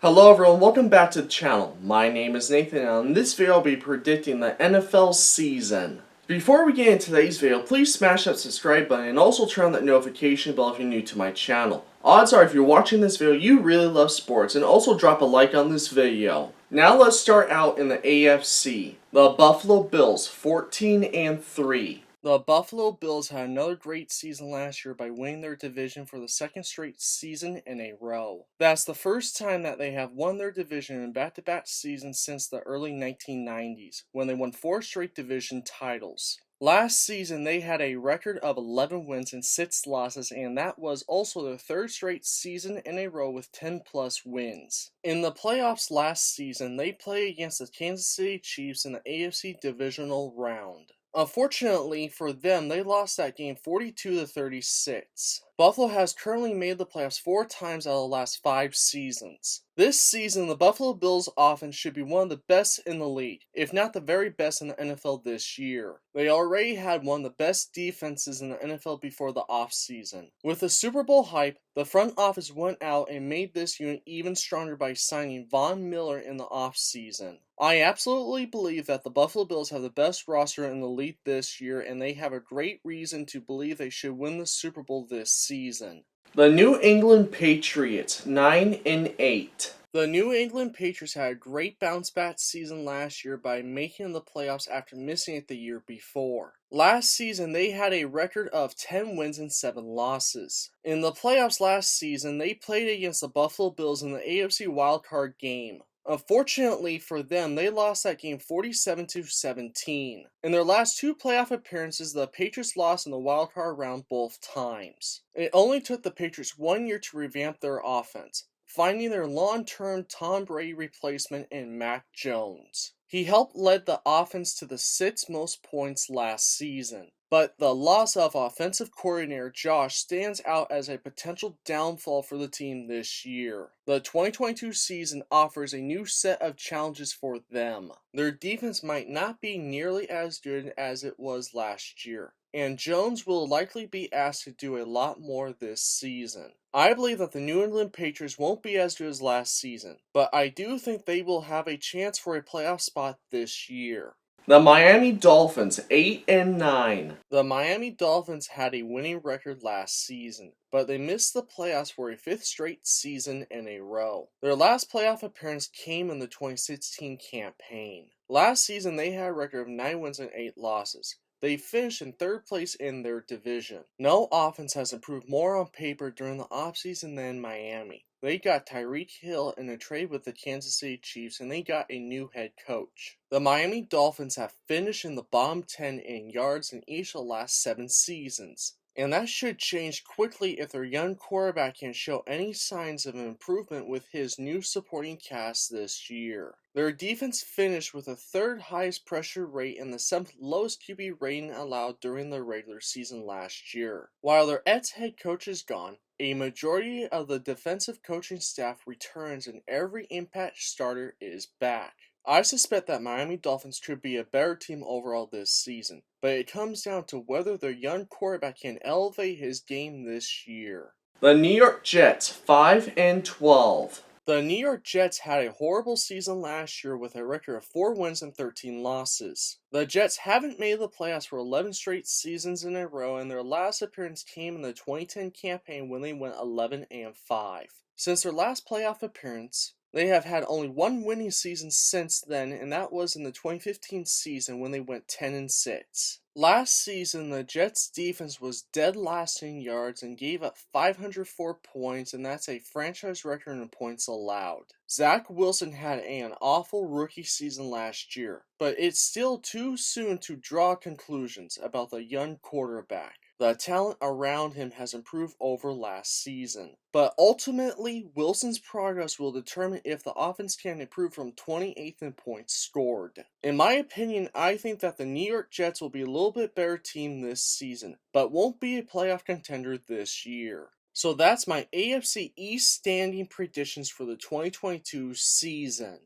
Hello everyone, welcome back to the channel. My name is Nathan and in this video I'll be predicting the NFL season. Before we get into today's video, please smash that subscribe button and also turn on that notification bell if you're new to my channel. Odds are if you're watching this video you really love sports, and also drop a like on this video. Now let's start out in the AFC. The Buffalo Bills 14-3. The Buffalo Bills had another great season last year by winning their division for the second straight season in a row. That's the first time that they have won their division in back-to-back seasons since the early 1990s, when they won 4 straight division titles. Last season, they had a record of 11 wins and 6 losses, and that was also their third straight season in a row with 10-plus wins. In the playoffs last season, they played against the Kansas City Chiefs in the AFC Divisional Round. Unfortunately for them, they lost that game 42-36. Buffalo has currently made the playoffs 4 times out of the last 5 seasons. This season, the Buffalo Bills offense should be one of the best in the league, if not the very best in the NFL this year. They already had one of the best defenses in the NFL before the offseason. With the Super Bowl hype, the front office went out and made this unit even stronger by signing Von Miller in the offseason. I absolutely believe that the Buffalo Bills have the best roster in the league this year, and they have a great reason to believe they should win the Super Bowl this season. The New England Patriots 9-8. The New England Patriots had a great bounce-back season last year by making the playoffs after missing it the year before. Last season, they had a record of 10 wins and 7 losses. In the playoffs last season, they played against the Buffalo Bills in the AFC wildcard game. Unfortunately for them, they lost that game 47-17. In their last 2 playoff appearances, the Patriots lost in the wildcard round both times. It only took the Patriots 1 year to revamp their offense, finding their long-term Tom Brady replacement in Mac Jones. He helped lead the offense to the 6th most points last season. But the loss of offensive coordinator Josh stands out as a potential downfall for the team this year. The 2022 season offers a new set of challenges for them. Their defense might not be nearly as good as it was last year, and Jones will likely be asked to do a lot more this season. I believe that the New England Patriots won't be as good as last season, but I do think they will have a chance for a playoff spot this year. The Miami Dolphins 8-9. The Miami Dolphins had a winning record last season, but they missed the playoffs for a 5th straight season in a row. Their last playoff appearance came in the 2016 campaign. Last season they had a record of 9 wins and 8 losses. They finished in 3rd place in their division. No offense has improved more on paper during the offseason than Miami. They got Tyreek Hill in a trade with the Kansas City Chiefs, and they got a new head coach. The Miami Dolphins have finished in the bottom 10 in yards in each of the last 7 seasons. And that should change quickly if their young quarterback can show any signs of improvement with his new supporting cast this year. Their defense finished with the 3rd highest pressure rate and the 7th lowest QB rating allowed during the regular season last year. While their ex-head coach is gone, a majority of the defensive coaching staff returns and every impact starter is back. I suspect that Miami Dolphins could be a better team overall this season, but it comes down to whether their young quarterback can elevate his game this year. The New York Jets 5-12. The New York Jets had a horrible season last year with a record of 4 wins and 13 losses. The Jets haven't made the playoffs for 11 straight seasons in a row, and their last appearance came in the 2010 campaign when they went 11-5. Since their last playoff appearance, they have had only 1 winning season since then, and that was in the 2015 season when they went 10-6. Last season, the Jets' defense was dead last in yards and gave up 504 points, and that's a franchise record in points allowed. Zach Wilson had an awful rookie season last year, but it's still too soon to draw conclusions about the young quarterback. The talent around him has improved over last season. But ultimately, Wilson's progress will determine if the offense can improve from 28th in points scored. In my opinion, I think that the New York Jets will be a little bit better team this season, but won't be a playoff contender this year. So that's my AFC East standing predictions for the 2022 season.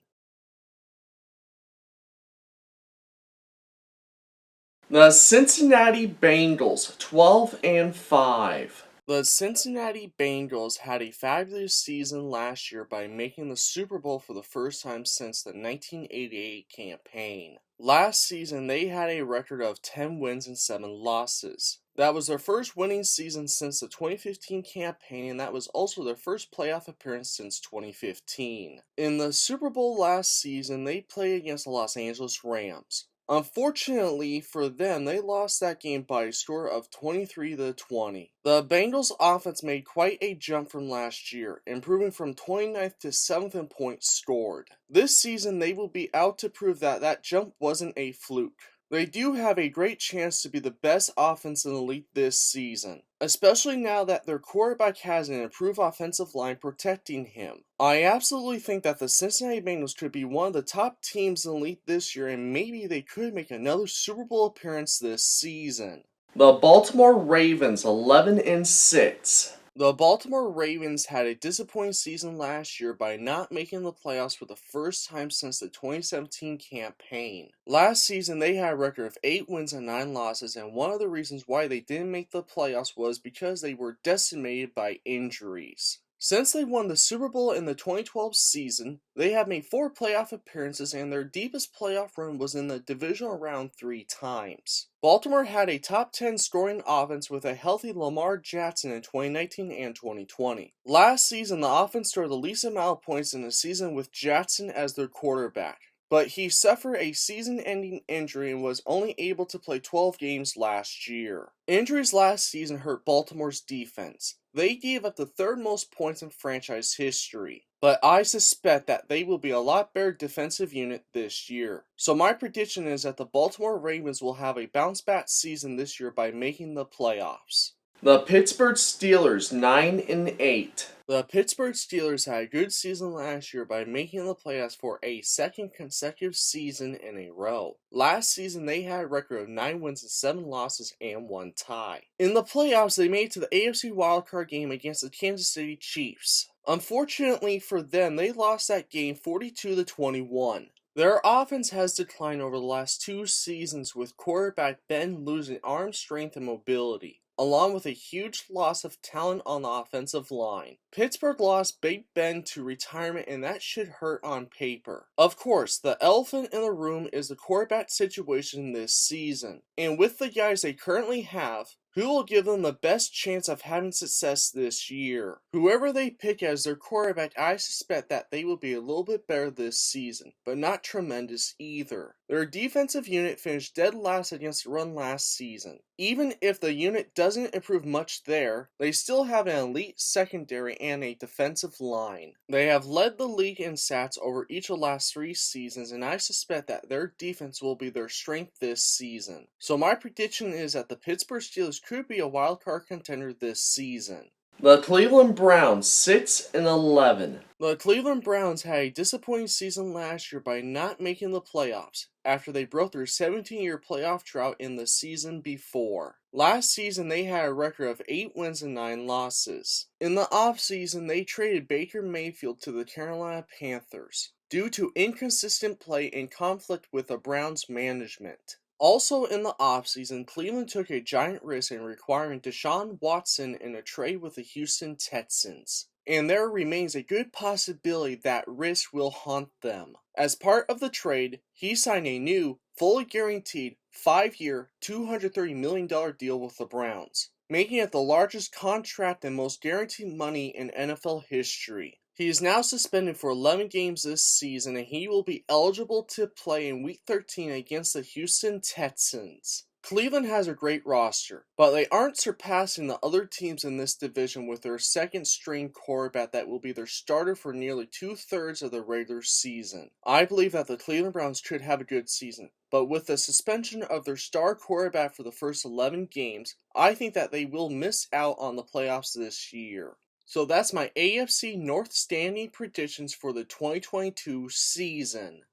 The Cincinnati Bengals 12-5. The Cincinnati Bengals had a fabulous season last year by making the Super Bowl for the first time since the 1988 campaign. Last season, they had a record of 10 wins and 7 losses. That was their first winning season since the 2015 campaign, and that was also their first playoff appearance since 2015. In the Super Bowl last season, they played against the Los Angeles Rams. Unfortunately for them, they lost that game by a score of 23-20. The Bengals offense made quite a jump from last year, improving from 29th to 7th in points scored. This season, they will be out to prove that that jump wasn't a fluke. They do have a great chance to be the best offense in the league this season, especially now that their quarterback has an improved offensive line protecting him. I absolutely think that the Cincinnati Bengals could be one of the top teams in the league this year, and maybe they could make another Super Bowl appearance this season. The Baltimore Ravens 11-6. The Baltimore Ravens had a disappointing season last year by not making the playoffs for the first time since the 2017 campaign. Last season, they had a record of 8 wins and 9 losses, and one of the reasons why they didn't make the playoffs was because they were decimated by injuries. Since they won the Super Bowl in the 2012 season, they have made 4 playoff appearances, and their deepest playoff run was in the divisional round 3 times. Baltimore had a top 10 scoring offense with a healthy Lamar Jackson in 2019 and 2020. Last season, the offense scored the least amount of points in a season with Jackson as their quarterback, but he suffered a season-ending injury and was only able to play 12 games last year. Injuries last season hurt Baltimore's defense. They gave up the 3rd most points in franchise history, but I suspect that they will be a lot better defensive unit this year. So my prediction is that the Baltimore Ravens will have a bounce-back season this year by making the playoffs. The Pittsburgh Steelers 9-8. The Pittsburgh Steelers had a good season last year by making the playoffs for a 2nd consecutive season in a row. Last season, they had a record of 9 wins and 7 losses and 1 tie. In the playoffs, they made it to the AFC wildcard game against the Kansas City Chiefs. Unfortunately for them, they lost that game 42-21. Their offense has declined over the last 2 seasons, with quarterback Ben losing arm strength and mobility, along with a huge loss of talent on the offensive line. Pittsburgh lost Big Ben to retirement, and that should hurt on paper. Of course, the elephant in the room is the quarterback situation this season, and with the guys they currently have, who will give them the best chance of having success this year? Whoever they pick as their quarterback, I suspect that they will be a little bit better this season, but not tremendous either. Their defensive unit finished dead last against the run last season. Even if the unit doesn't improve much there, they still have an elite secondary and a defensive line. They have led the league in sacks over each of the last 3 seasons, and I suspect that their defense will be their strength this season. So my prediction is that the Pittsburgh Steelers could be a wildcard contender this season. The Cleveland Browns 6-11. The Cleveland Browns had a disappointing season last year by not making the playoffs after they broke their 17-year playoff drought in the season before. Last season, they had a record of 8 wins and 9 losses. In the offseason, they traded Baker Mayfield to the Carolina Panthers due to inconsistent play and conflict with the Browns' management. Also in the offseason, Cleveland took a giant risk in requiring Deshaun Watson in a trade with the Houston Texans, and there remains a good possibility that risk will haunt them. As part of the trade, he signed a new, fully guaranteed, 5-year, $230 million deal with the Browns, making it the largest contract and most guaranteed money in NFL history. He is now suspended for 11 games this season, and he will be eligible to play in Week 13 against the Houston Texans. Cleveland has a great roster, but they aren't surpassing the other teams in this division with their second-string quarterback that will be their starter for nearly 2/3 of the regular season. I believe that the Cleveland Browns could have a good season, but with the suspension of their star quarterback for the first 11 games, I think that they will miss out on the playoffs this year. So that's my AFC North standing predictions for the 2022 season.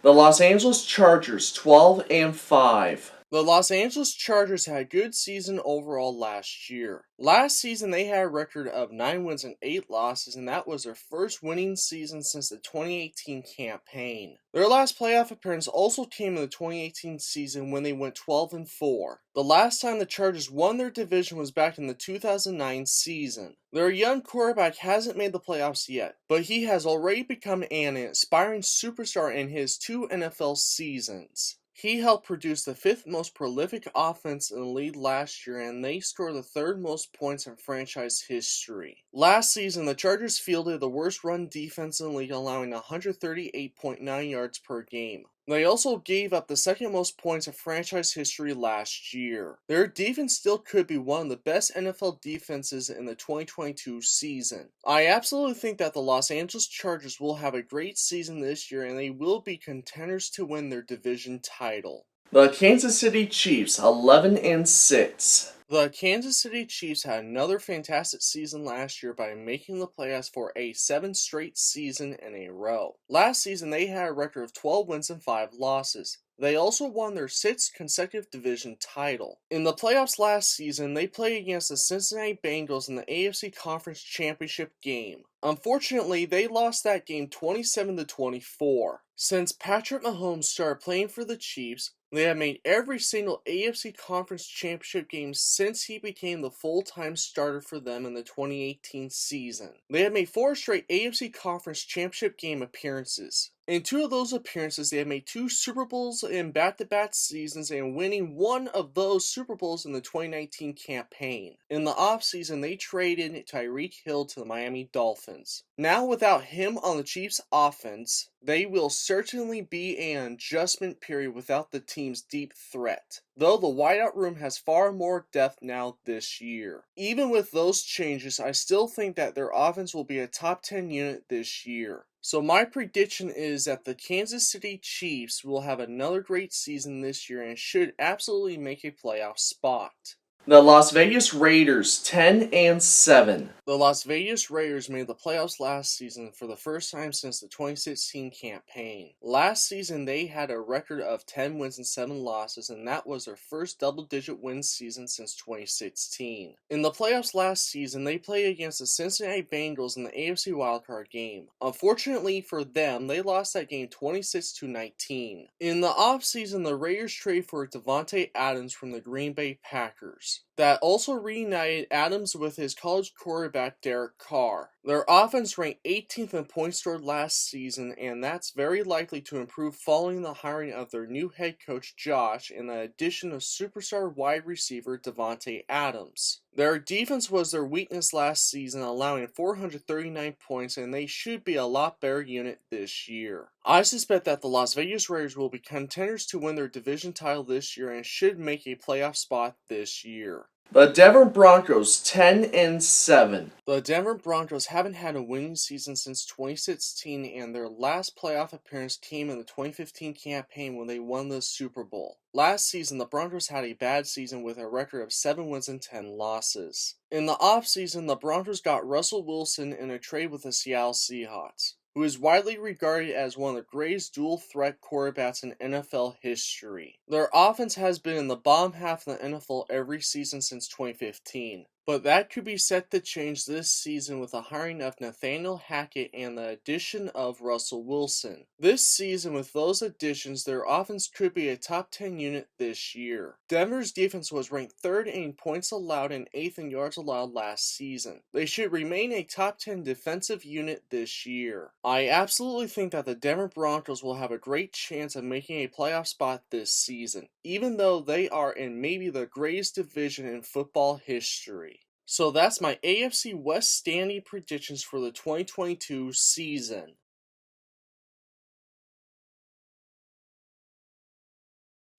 The Los Angeles Chargers 12-5. The Los Angeles Chargers had a good season overall last year. Last season, they had a record of 9 wins and 8 losses, and that was their first winning season since the 2018 campaign. Their last playoff appearance also came in the 2018 season when they went 12-4. The last time the Chargers won their division was back in the 2009 season. Their young quarterback hasn't made the playoffs yet, but he has already become an aspiring superstar in his 2 NFL seasons. He helped produce the 5th most prolific offense in the league last year, and they scored the 3rd most points in franchise history. Last season, the Chargers fielded the worst run defense in the league, allowing 138.9 yards per game. They also gave up the 2nd most points in franchise history last year. Their defense still could be one of the best NFL defenses in the 2022 season. I absolutely think that the Los Angeles Chargers will have a great season this year, and they will be contenders to win their division title. The Kansas City Chiefs, 11-6. The Kansas City Chiefs had another fantastic season last year by making the playoffs for a 7th straight season in a row. Last season, they had a record of 12 wins and 5 losses. They also won their 6th consecutive division title. In the playoffs last season, they played against the Cincinnati Bengals in the AFC Conference Championship game. Unfortunately, they lost that game 27-24. Since Patrick Mahomes started playing for the Chiefs, they have made every single AFC Conference Championship game since he became the full-time starter for them in the 2018 season. They have made 4 straight AFC Conference Championship game appearances. In 2 of those appearances, they have made 2 Super Bowls in back-to-back seasons and winning 1 of those Super Bowls in the 2019 campaign. In the offseason, they traded Tyreek Hill to the Miami Dolphins. Now without him on the Chiefs' offense, they will certainly be an adjustment period without the team's deep threat, though the wideout room has far more depth now this year. Even with those changes, I still think that their offense will be a top 10 unit this year. So my prediction is that the Kansas City Chiefs will have another great season this year and should absolutely make a playoff spot. The Las Vegas Raiders, 10-7. The Las Vegas Raiders made the playoffs last season for the first time since the 2016 campaign. Last season, they had a record of 10 wins and 7 losses, and that was their first double-digit win season since 2016. In the playoffs last season, they played against the Cincinnati Bengals in the AFC wildcard game. Unfortunately for them, they lost that game 26-19. In the offseason, the Raiders traded for Davante Adams from the Green Bay Packers. That also reunited Adams with his college quarterback Derek Carr. Their offense ranked 18th in points scored last season, and that's very likely to improve following the hiring of their new head coach Josh and the addition of superstar wide receiver Davante Adams. Their defense was their weakness last season, allowing 439 points, and they should be a lot better unit this year. I suspect that the Las Vegas Raiders will be contenders to win their division title this year and should make a playoff spot this year. The Denver Broncos, 10-7. The Denver Broncos haven't had a winning season since 2016, and their last playoff appearance came in the 2015 campaign when they won the Super Bowl. Last season, the Broncos had a bad season with a record of 7 wins and 10 losses. In the offseason, the Broncos got Russell Wilson in a trade with the Seattle Seahawks, who is widely regarded as one of the greatest dual-threat quarterbacks in NFL history. Their offense has been in the bottom half of the NFL every season since 2015, but that could be set to change this season with the hiring of Nathaniel Hackett and the addition of Russell Wilson. This season, with those additions, their offense could be a top 10 unit this year. Denver's defense was ranked 3rd in points allowed and 8th in yards allowed last season. They should remain a top 10 defensive unit this year. I absolutely think that the Denver Broncos will have a great chance of making a playoff spot this season, even though they are in maybe the greatest division in football history. So that's my AFC West standing predictions for the 2022 season.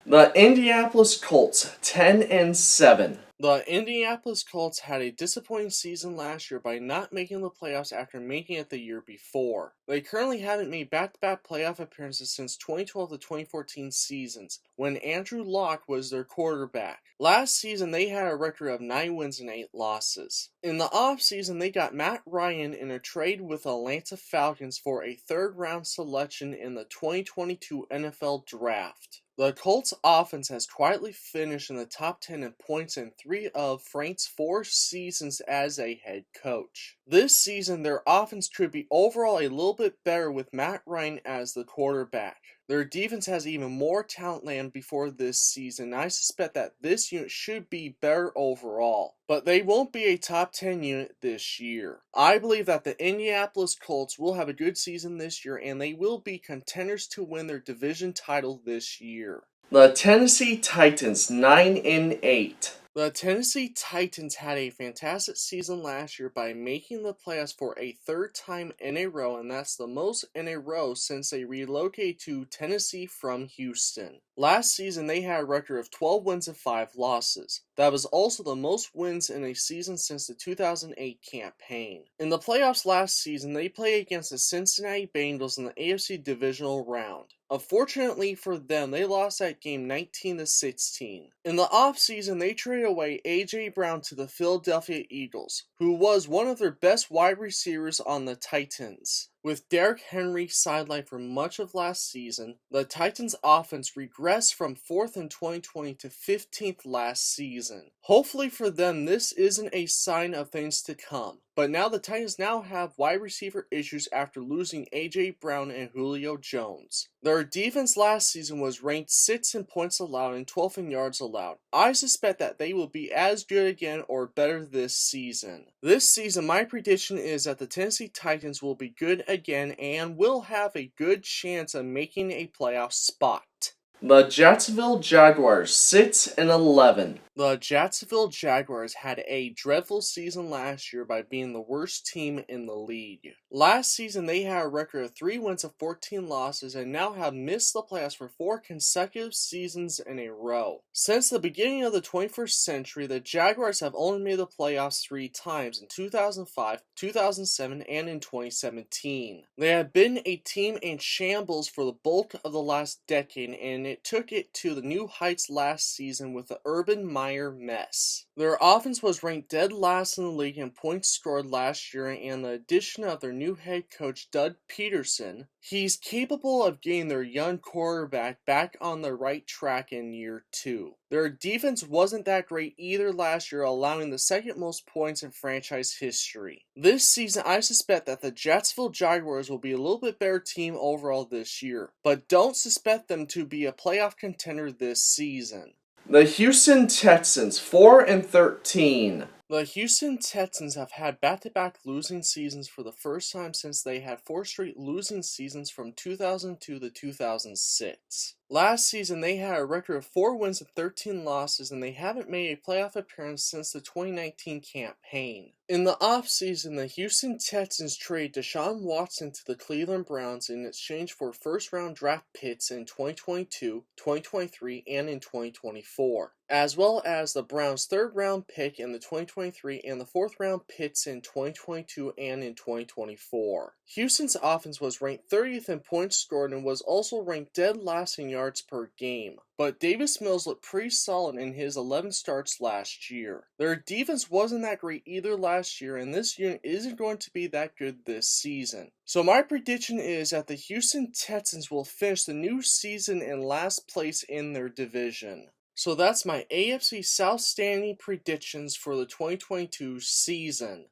The Indianapolis Colts, 10-7. The Indianapolis Colts had a disappointing season last year by not making the playoffs after making it the year before. They currently haven't made back-to-back playoff appearances since 2012 to 2014 seasons, when Andrew Luck was their quarterback. Last season, they had a record of 9 wins and 8 losses. In the offseason, they got Matt Ryan in a trade with the Atlanta Falcons for a 3rd-round selection in the 2022 NFL Draft. The Colts offense has quietly finished in the top 10 in points in 3 of Frank's 4 seasons as a head coach. This season, their offense could be overall a little bit better with Matt Ryan as the quarterback. Their defense has even more talent land before this season, and I suspect that this unit should be better overall. But they won't be a top 10 unit this year. I believe that the Indianapolis Colts will have a good season this year, and they will be contenders to win their division title this year. The Tennessee Titans 9-8. The Tennessee Titans had a fantastic season last year by making the playoffs for a third time in a row, and that's the most in a row since they relocated to Tennessee from Houston. Last season, they had a record of 12 wins and 5 losses. That was also the most wins in a season since the 2008 campaign. In the playoffs last season, they played against the Cincinnati Bengals in the AFC Divisional Round. Unfortunately for them, they lost that game 19-16. In the offseason, they traded away A.J. Brown to the Philadelphia Eagles, who was one of their best wide receivers on the Titans. With Derrick Henry sidelined for much of last season, the Titans' offense regressed from 4th in 2020 to 15th last season. Hopefully for them, this isn't a sign of things to come. But now the Titans now have wide receiver issues after losing A.J. Brown and Julio Jones. Their defense last season was ranked 6th in points allowed and 12th in yards allowed. I suspect that they will be as good again or better this season. This season, my prediction is that the Tennessee Titans will be good again and will have a good chance of making a playoff spot. The Jacksonville Jaguars 6-11. The Jacksonville Jaguars had a dreadful season last year by being the worst team in the league. Last season, they had a record of 3 wins and 14 losses and now have missed the playoffs for 4 consecutive seasons in a row. Since the beginning of the 21st century, the Jaguars have only made the playoffs 3 times in 2005, 2007, and in 2017. They have been a team in shambles for the bulk of the last decade, and it took it to the new heights last season with the Urban Meyer mess. Their offense was ranked dead last in the league in points scored last year, and the addition of their new head coach Doug Peterson, he's capable of getting their young quarterback back on the right track in year 2. Their defense wasn't that great either last year, allowing the second most points in franchise history. This season, I suspect that the Jacksonville Jaguars will be a little bit better team overall this year, but don't suspect them to be a playoff contender this season. The Houston Texans 4-13. The Houston Texans have had back-to-back losing seasons for the first time since they had 4 straight losing seasons from 2002 to 2006. Last season, they had a record of 4 wins and 13 losses, and they haven't made a playoff appearance since the 2019 campaign. In the offseason, the Houston Texans traded Deshaun Watson to the Cleveland Browns in exchange for first-round draft picks in 2022, 2023, and in 2024, as well as the Browns' third-round pick in the 2023 and the fourth-round picks in 2022 and in 2024. Houston's offense was ranked 30th in points scored and was also ranked dead last in yards per game. But Davis Mills looked pretty solid in his 11 starts last year. Their defense wasn't that great either last year, and this unit isn't going to be that good this season. So my prediction is that the Houston Texans will finish the new season in last place in their division. So that's my AFC South standing predictions for the 2022 season.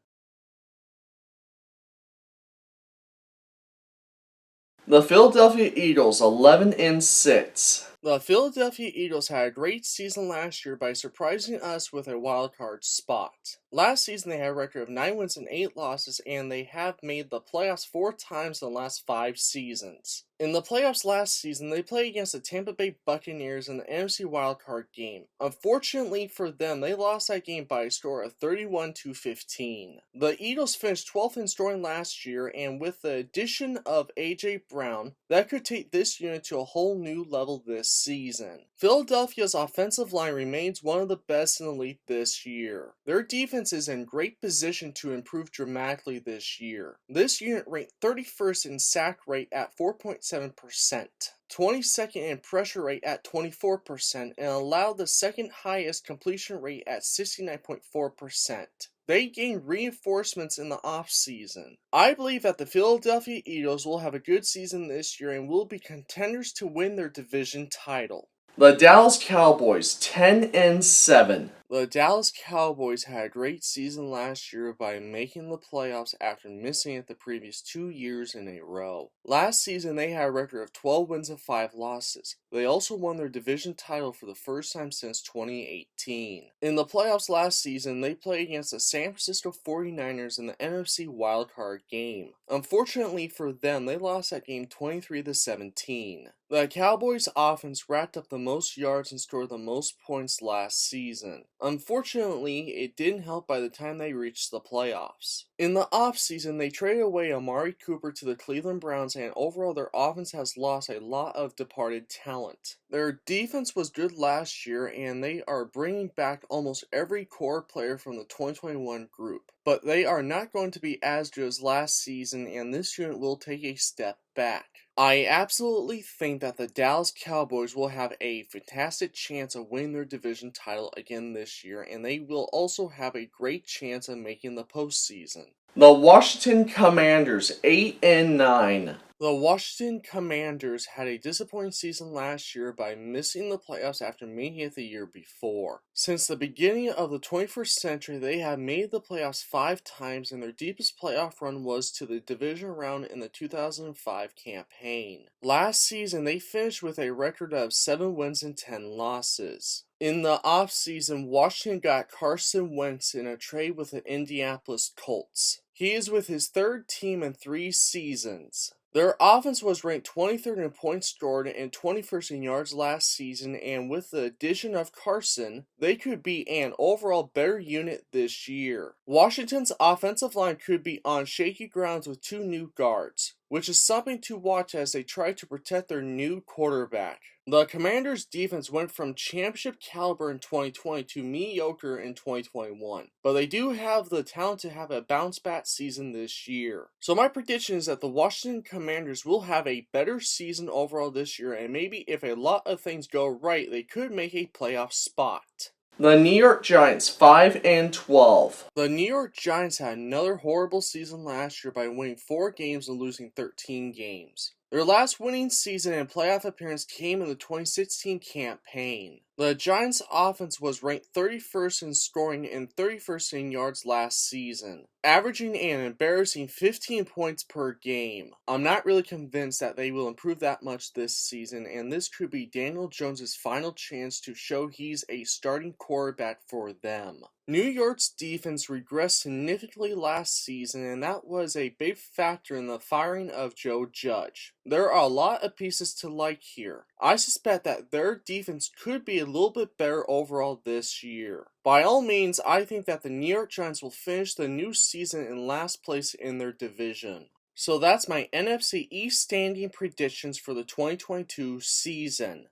The Philadelphia Eagles 11-6. The Philadelphia Eagles had a great season last year by surprising us with a wildcard spot. Last season they had a record of 9 wins and 8 losses, and they have made the playoffs 4 times in the last 5 seasons. In the playoffs last season, they played against the Tampa Bay Buccaneers in the NFC wildcard game. Unfortunately for them, they lost that game by a score of 31-15. The Eagles finished 12th in scoring last year, and with the addition of A.J. Brown, that could take this unit to a whole new level this season. Philadelphia's offensive line remains one of the best in the league this year. Their defense is in great position to improve dramatically this year. This unit ranked 31st in sack rate at 4.7%, 22nd in pressure rate at 24%, and allowed the second highest completion rate at 69.4%. They gained reinforcements in the offseason. I believe that the Philadelphia Eagles will have a good season this year and will be contenders to win their division title. The Dallas Cowboys 10-7. The Dallas Cowboys had a great season last year by making the playoffs after missing it the previous 2 years in a row. Last season they had a record of 12 wins and 5 losses. They also won their division title for the first time since 2018. In the playoffs last season, they played against the San Francisco 49ers in the NFC wildcard game. Unfortunately for them, they lost that game 23-17. The Cowboys offense racked up the most yards and scored the most points last season. Unfortunately, it didn't help by the time they reached the playoffs. In the offseason, they traded away Amari Cooper to the Cleveland Browns, and overall their offense has lost a lot of departed talent. Their defense was good last year, and they are bringing back almost every core player from the 2021 group. But they are not going to be as good as last season, and this unit will take a step back. I absolutely think that the Dallas Cowboys will have a fantastic chance of winning their division title again this year, and they will also have a great chance of making the postseason. The Washington Commanders 8-9. The Washington Commanders had a disappointing season last year by missing the playoffs after making it the year before. Since the beginning of the 21st century, they have made the playoffs 5 times, and their deepest playoff run was to the division round in the 2005 campaign. Last season, they finished with a record of 7 wins and 10 losses. In the offseason, Washington got Carson Wentz in a trade with the Indianapolis Colts. He is with his 3rd team in 3 seasons. Their offense was ranked 23rd in points scored and 21st in yards last season, and with the addition of Carson, they could be an overall better unit this year. Washington's offensive line could be on shaky grounds with 2 new guards, which is something to watch as they try to protect their new quarterback. The Commanders' defense went from championship caliber in 2020 to mediocre in 2021, but they do have the talent to have a bounce-back season this year. So my prediction is that the Washington Commanders will have a better season overall this year, and maybe if a lot of things go right, they could make a playoff spot. The New York Giants 5-12. The New York Giants had another horrible season last year by winning 4 games and losing 13 games. Their last winning season and playoff appearance came in the 2016 campaign. The Giants' offense was ranked 31st in scoring and 31st in yards last season, averaging an embarrassing 15 points per game. I'm not really convinced that they will improve that much this season, and this could be Daniel Jones' final chance to show he's a starting quarterback for them. New York's defense regressed significantly last season, and that was a big factor in the firing of Joe Judge. There are a lot of pieces to like here. I suspect that their defense could be a little bit better overall this year. By all means, I think that the New York Giants will finish the new season in last place in their division. So that's my NFC East standing predictions for the 2022 season.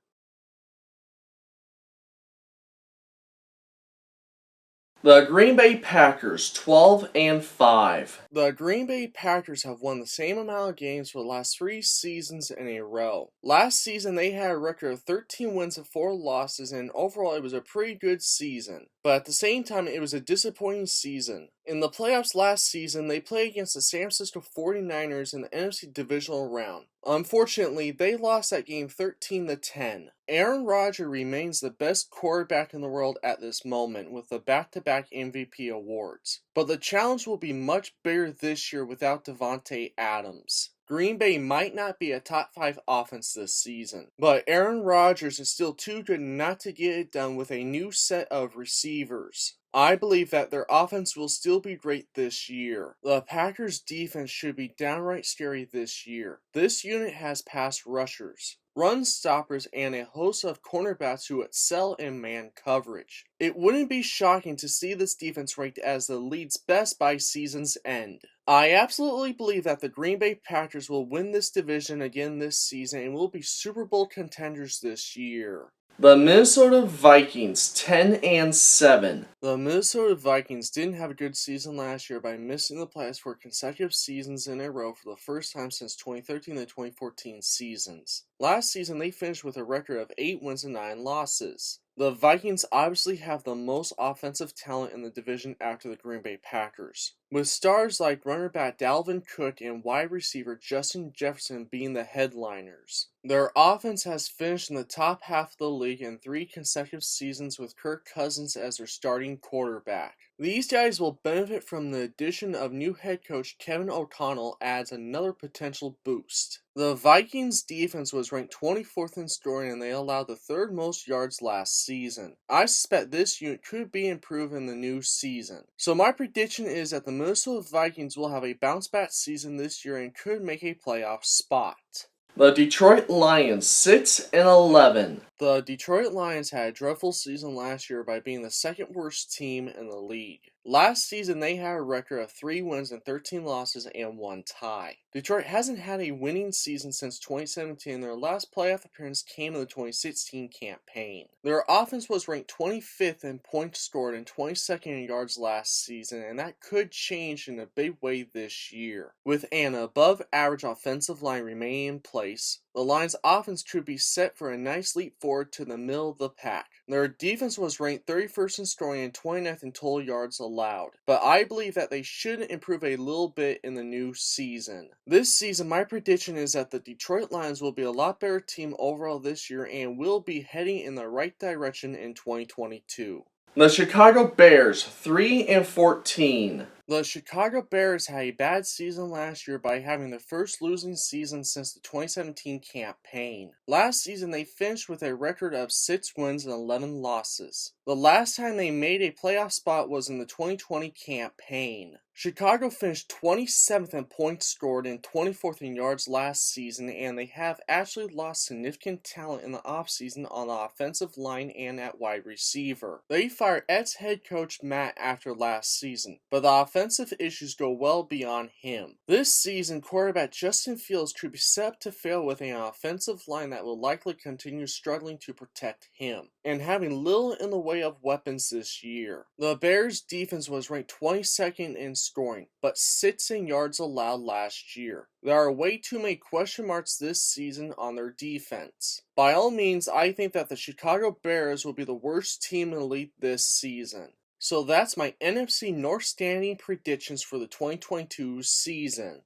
The Green Bay Packers 12-5. The Green Bay Packers have won the same amount of games for the last 3 seasons in a row. Last season they had a record of 13 wins and 4 losses, and overall it was a pretty good season. But at the same time it was a disappointing season. In the playoffs last season, they played against the San Francisco 49ers in the NFC divisional round. Unfortunately, they lost that game 13-10. Aaron Rodgers remains the best quarterback in the world at this moment with the back-to-back MVP awards. But the challenge will be much bigger this year without Devontae Adams. Green Bay might not be a top 5 offense this season, but Aaron Rodgers is still too good not to get it done with a new set of receivers. I believe that their offense will still be great this year. The Packers' defense should be downright scary this year. This unit has pass rushers, run stoppers, and a host of cornerbacks who excel in man coverage. It wouldn't be shocking to see this defense ranked as the league's best by season's end. I absolutely believe that the Green Bay Packers will win this division again this season and will be Super Bowl contenders this year. The Minnesota Vikings 10-7. The Minnesota Vikings didn't have a good season last year by missing the playoffs for consecutive seasons in a row for the first time since 2013 to 2014 seasons. Last season, they finished with a record of 8 wins and 9 losses. The Vikings obviously have the most offensive talent in the division after the Green Bay Packers, with stars like runner back Dalvin Cook and wide receiver Justin Jefferson being the headliners. Their offense has finished in the top half of the league in 3 consecutive seasons with Kirk Cousins as their starting quarterback. These guys will benefit from the addition of new head coach Kevin O'Connell adds another potential boost. The Vikings defense was ranked 24th in scoring and they allowed the 3rd most yards last season. I suspect this unit could be improved in the new season. So my prediction is that the Minnesota Vikings will have a bounce back season this year and could make a playoff spot. The Detroit Lions 6-11. The Detroit Lions had a dreadful season last year by being the 2nd worst team in the league. Last season, they had a record of 3 wins and 13 losses and 1 tie. Detroit hasn't had a winning season since 2017. Their last playoff appearance came in the 2016 campaign. Their offense was ranked 25th in points scored and 22nd in yards last season, and that could change in a big way this year. With an above-average offensive line remaining in place, the Lions' offense could be set for a nice leap forward to the middle of the pack. Their defense was ranked 31st in scoring and 29th in total yards allowed, but I believe that they should improve a little bit in the new season. This season, my prediction is that the Detroit Lions will be a lot better team overall this year and will be heading in the right direction in 2022. The Chicago Bears 3-14. The Chicago Bears had a bad season last year by having their first losing season since the 2017 campaign. Last season, they finished with a record of 6 wins and 11 losses. The last time they made a playoff spot was in the 2020 campaign. Chicago finished 27th in points scored and 24th in yards last season, and they have actually lost significant talent in the offseason on the offensive line and at wide receiver. They fired ex-head coach Matt after last season, but the offensive issues go well beyond him. This season, quarterback Justin Fields could be set up to fail with an offensive line that will likely continue struggling to protect him, and having little in the way of weapons this year. The Bears' defense was ranked 22nd in scoring, but 6th in yards allowed last year. There are way too many question marks this season on their defense. By all means, I think that the Chicago Bears will be the worst team in the league this season. So that's my NFC North standing predictions for the 2022 season.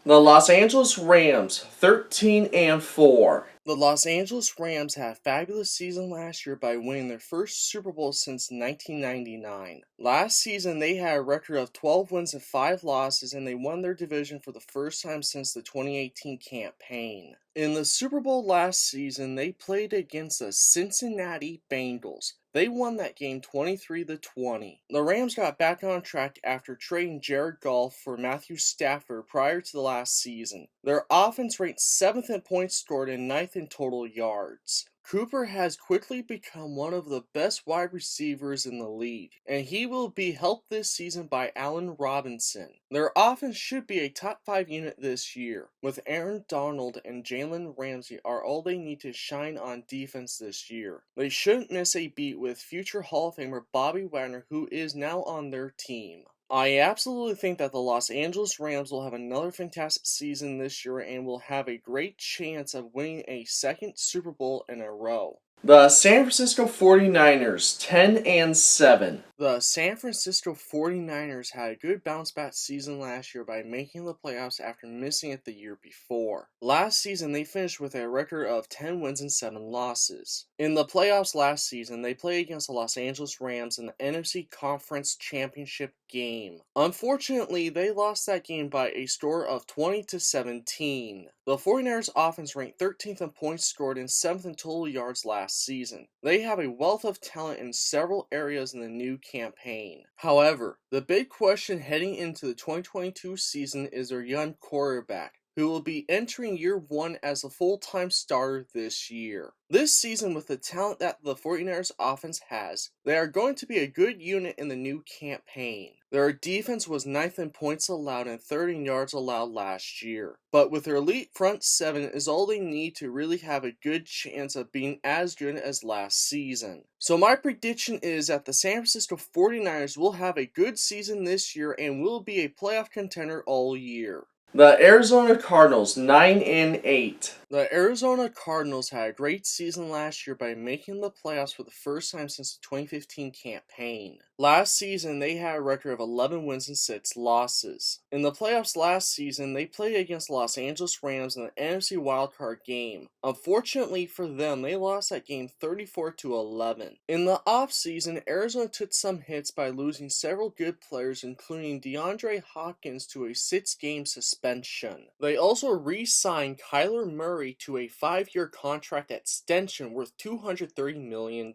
The Los Angeles Rams 13-4. The Los Angeles Rams had a fabulous season last year by winning their first Super Bowl since 1999. Last season, they had a record of 12 wins and 5 losses, and they won their division for the first time since the 2018 campaign. In the Super Bowl last season, they played against the Cincinnati Bengals. They won that game 23-20. The Rams got back on track after trading Jared Goff for Matthew Stafford prior to the last season. Their offense ranked 7th in points scored and 9th in total yards. Cooper has quickly become one of the best wide receivers in the league, and he will be helped this season by Allen Robinson. Their offense should be a top 5 unit this year, with Aaron Donald and Jalen Ramsey are all they need to shine on defense this year. They shouldn't miss a beat with future Hall of Famer Bobby Wagner, who is now on their team. I absolutely think that the Los Angeles Rams will have another fantastic season this year and will have a great chance of winning a 2nd Super Bowl in a row. The San Francisco 49ers 10-7. The San Francisco 49ers had a good bounce-back season last year by making the playoffs after missing it the year before. Last season, they finished with a record of 10 wins and 7 losses. In the playoffs last season, they played against the Los Angeles Rams in the NFC Conference Championship game. Unfortunately, they lost that game by a score of 20-17. The 49ers offense ranked 13th in points scored and 7th in total yards last season. They have a wealth of talent in several areas in the new campaign. However, the big question heading into the 2022 season is their young quarterback, who will be entering year one as a full-time starter this year. This season, with the talent that the 49ers offense has, they are going to be a good unit in the new campaign. Their defense was 9th in points allowed and 3rd in yards allowed last year, but with their elite front seven is all they need to really have a good chance of being as good as last season. So my prediction is that the San Francisco 49ers will have a good season this year and will be a playoff contender all year. The Arizona Cardinals 9-8. The Arizona Cardinals had a great season last year by making the playoffs for the first time since the 2015 campaign. Last season, they had a record of 11 wins and 6 losses. In the playoffs last season, they played against the Los Angeles Rams in the NFC wildcard game. Unfortunately for them, they lost that game 34-11. In the offseason, Arizona took some hits by losing several good players, including DeAndre Hopkins to a 6-game suspension. They also re-signed Kyler Murray to a 5-year contract extension worth $230 million.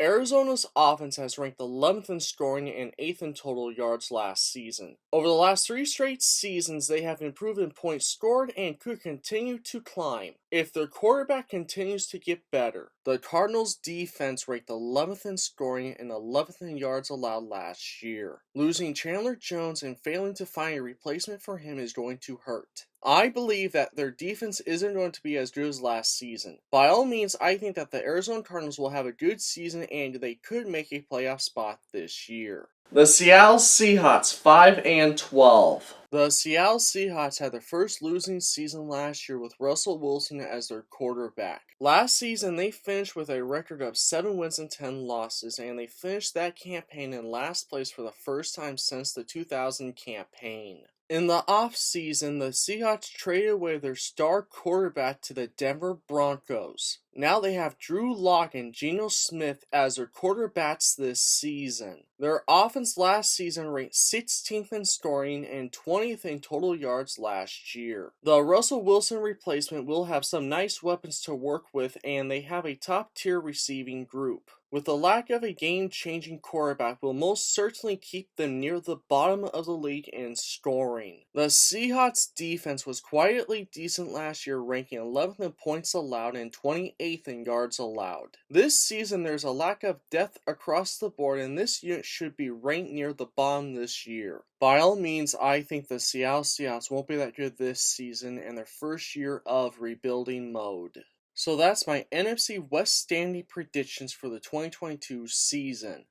Arizona's offense has ranked 11th in scoring and 8th in total yards last season. Over the last 3 straight seasons, they have improved in points scored and could continue to climb if their quarterback continues to get better. The Cardinals' defense ranked 11th in scoring and 11th in yards allowed last year. Losing Chandler Jones and failing to find a replacement for him is going to hurt. I believe that their defense isn't going to be as good as last season. By all means, I think that the Arizona Cardinals will have a good season and they could make a playoff spot this year. The Seattle Seahawks 5-12. The Seattle Seahawks had their first losing season last year with Russell Wilson as their quarterback. Last season, they finished with a record of 7 wins and 10 losses, and they finished that campaign in last place for the first time since the 2000 campaign. In the offseason, the Seahawks traded away their star quarterback to the Denver Broncos. Now they have Drew Lock and Geno Smith as their quarterbacks this season. Their offense last season ranked 16th in scoring and 20th in total yards last year. The Russell Wilson replacement will have some nice weapons to work with, and they have a top-tier receiving group. With the lack of a game-changing quarterback will most certainly keep them near the bottom of the league in scoring. The Seahawks defense was quietly decent last year, ranking 11th in points allowed and 28th in yards allowed. This season there's a lack of depth across the board, and this unit should be ranked near the bottom this year. By all means, I think the Seattle Seahawks won't be that good this season in their first year of rebuilding mode. So that's my NFC West standing predictions for the 2022 season.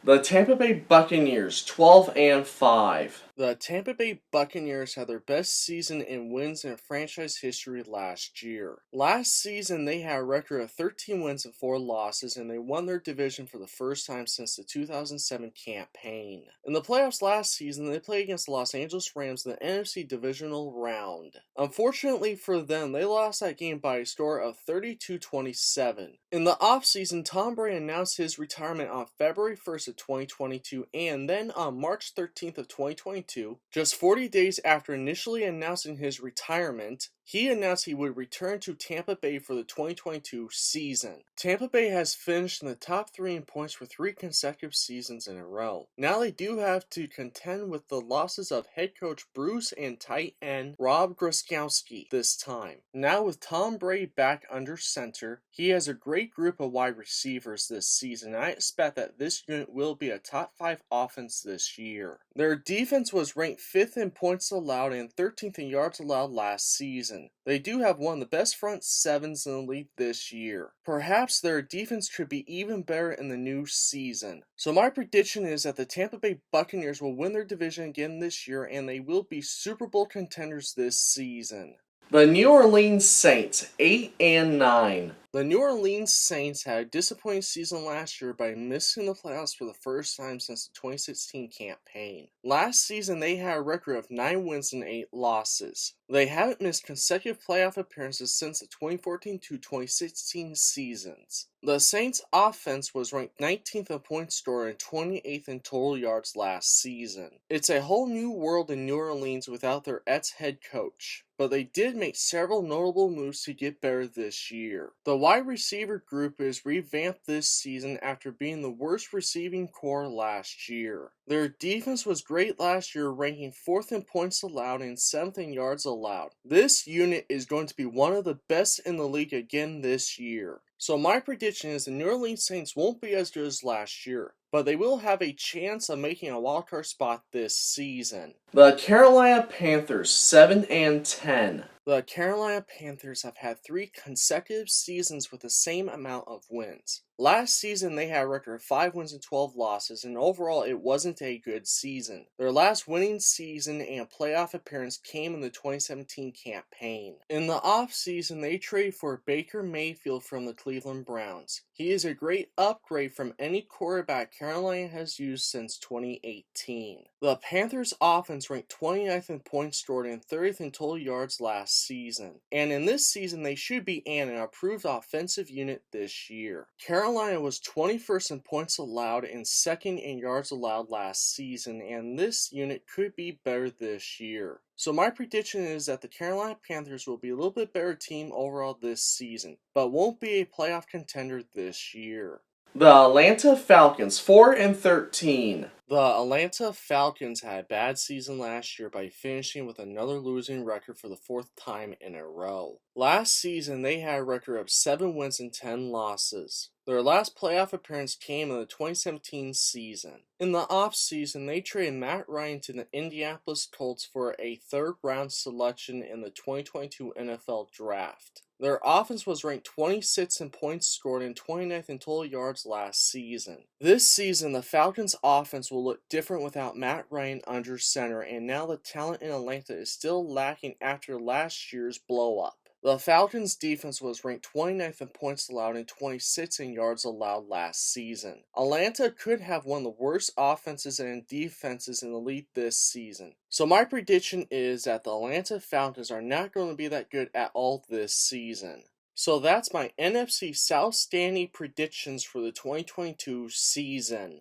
The Tampa Bay Buccaneers 12-5. The Tampa Bay Buccaneers had their best season in wins in franchise history last year. Last season, they had a record of 13 wins and 4 losses, and they won their division for the first time since the 2007 campaign. In the playoffs last season, they played against the Los Angeles Rams in the NFC divisional round. Unfortunately for them, they lost that game by a score of 32-27. In the offseason, Tom Brady announced his retirement on February 1st of 2022, and then on March 13th of 2022, just 40 days after initially announcing his retirement, he announced he would return to Tampa Bay for the 2022 season. Tampa Bay has finished in the top 3 in points for 3 consecutive seasons in a row. Now they do have to contend with the losses of head coach Bruce and tight end Rob Gronkowski this time. Now with Tom Brady back under center, he has a great group of wide receivers this season, and I expect that this unit will be a top 5 offense this year. Their defense was ranked 5th in points allowed and 13th in yards allowed last season. They do have one of the best front sevens in the league this year. Perhaps their defense could be even better in the new season. So my prediction is that the Tampa Bay Buccaneers will win their division again this year, and they will be Super Bowl contenders this season. The New Orleans Saints 8-9. The New Orleans Saints had a disappointing season last year by missing the playoffs for the first time since the 2016 campaign. Last season, they had a record of 9 wins and 8 losses. They haven't missed consecutive playoff appearances since the 2014 to 2016 seasons. The Saints' offense was ranked 19th in points scored and 28th in total yards last season. It's a whole new world in New Orleans without their ex-head coach, but they did make several notable moves to get better this year. The wide receiver group is revamped this season after being the worst receiving core last year. Their defense was great last year, ranking 4th in points allowed and 7th in yards allowed. This unit is going to be one of the best in the league again this year. So my prediction is the New Orleans Saints won't be as good as last year, but they will have a chance of making a wildcard spot this season. The Carolina Panthers, 7-10. The Carolina Panthers have had 3 consecutive seasons with the same amount of wins. Last season, they had a record of 5 wins and 12 losses, and overall, it wasn't a good season. Their last winning season and playoff appearance came in the 2017 campaign. In the offseason, they traded for Baker Mayfield from the Cleveland Browns. He is a great upgrade from any quarterback Carolina has used since 2018. The Panthers' offense ranked 29th in points scored and 30th in total yards last season. And in this season, they should be an improved offensive unit this year. Carolina was 21st in points allowed and 2nd in yards allowed last season, and this unit could be better this year. So my prediction is that the Carolina Panthers will be a little bit better team overall this season, but won't be a playoff contender this year. The Atlanta Falcons, 4-13. The Atlanta Falcons had a bad season last year by finishing with another losing record for the 4th time in a row. Last season, they had a record of 7 wins and 10 losses. Their last playoff appearance came in the 2017 season. In the offseason, they traded Matt Ryan to the Indianapolis Colts for a 3rd-round selection in the 2022 NFL Draft. Their offense was ranked 26th in points scored and 29th in total yards last season. This season, the Falcons' offense will look different without Matt Ryan under center, and now the talent in Atlanta is still lacking after last year's blow-up. The Falcons' defense was ranked 29th in points allowed and 26th in yards allowed last season. Atlanta could have one of the worst offenses and defenses in the league this season. So my prediction is that the Atlanta Falcons are not going to be that good at all this season. So that's my NFC South standing predictions for the 2022 season.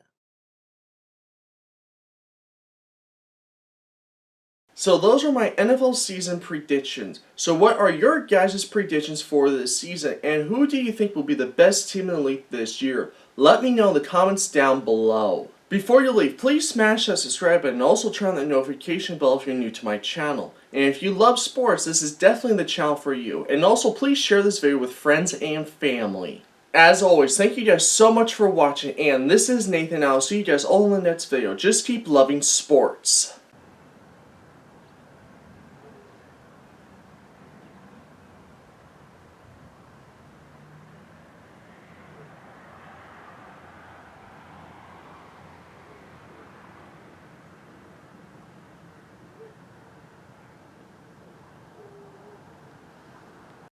So those are my NFL season predictions. So what are your guys' predictions for this season, and who do you think will be the best team in the league this year? Let me know in the comments down below. Before you leave, please smash that subscribe button and also turn on the notification bell if you're new to my channel. And if you love sports, this is definitely the channel for you. And also please share this video with friends and family. As always, thank you guys so much for watching, and this is Nathan, and I'll see you guys all in the next video. Just keep loving sports.